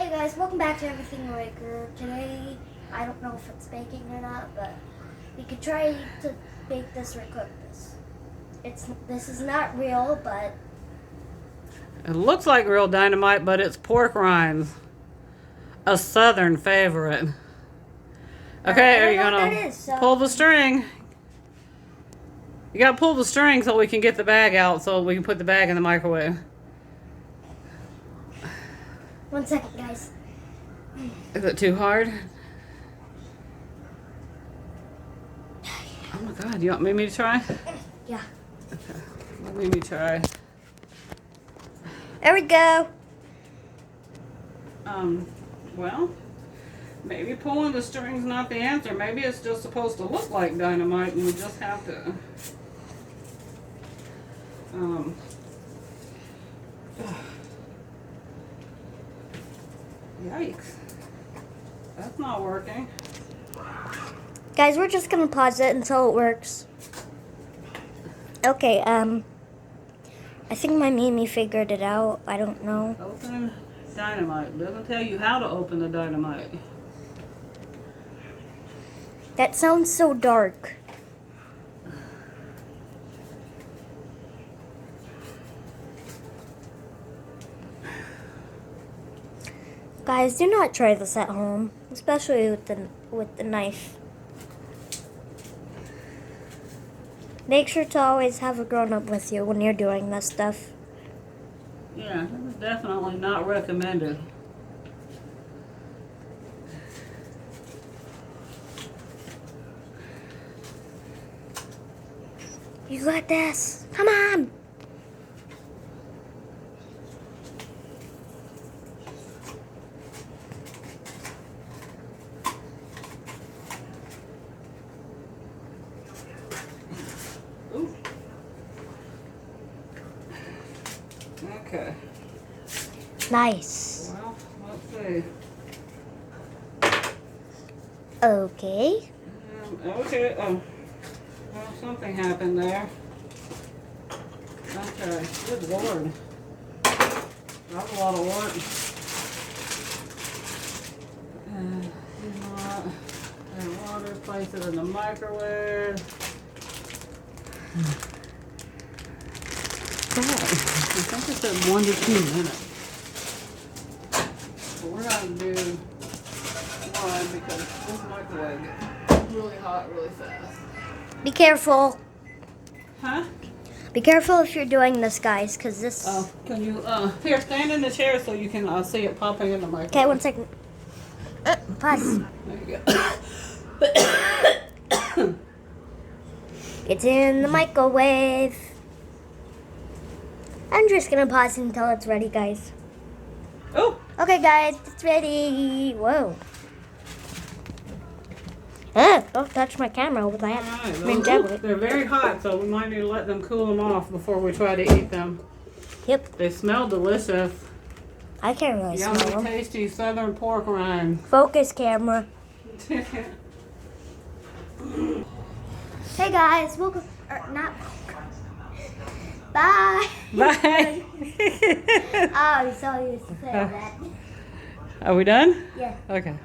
Hey guys, welcome back to Everything Raker. Today, I don't know if it's baking or not, but we could try to bake this or cook this. This is not real, but It looks like real dynamite, but it's pork rinds. A southern favorite. Okay, are you gonna pull the string? You gotta pull the string so we can get the bag out, so we can put the bag in the microwave. 1 second, guys. Is it too hard? Oh my god, you want me to try? Yeah. Okay, let me try. There we go. Well, maybe pulling the string's not the answer. Maybe it's just supposed to look like dynamite and we just have to, yikes. That's not working. Guys, we're just gonna pause it until it works. Okay, I think my Mimi figured it out. I don't know. Open dynamite. Doesn't tell you how to open the dynamite. That sounds so dark. Guys, do not try this at home, especially with the knife. Make sure to always have a grown-up with you when you're doing this stuff. Yeah, this is definitely not recommended. You got this. Come on. Ooh. Okay. Nice. Well, let's see. Okay. Okay. Oh. Well, something happened there. Okay. Good Lord. That's a lot of work. Add water. Place it in the microwave. I think it said 1 to 2 minutes. But we're going to do 1 because this microwave gets really hot really fast. Be careful. Huh? Be careful if you're doing this, guys, because this... Oh, can you, here, stand in the chair so you can see it popping in the microwave. Okay, 1 second. Pause. There you go. It's in the microwave. I'm just gonna pause until it's ready, guys. Oh! Okay, guys, it's ready. Whoa. Don't touch my camera with that. Alright, they're very hot, so we might need to let them cool them off before we try to eat them. Yep. They smell delicious. I can't really smell Yummy, them. tasty southern pork rind. Focus, camera. Hey guys, welcome. Not. Bye. Bye. Oh, I'm so used to saying that. Are we done? Yeah. Okay.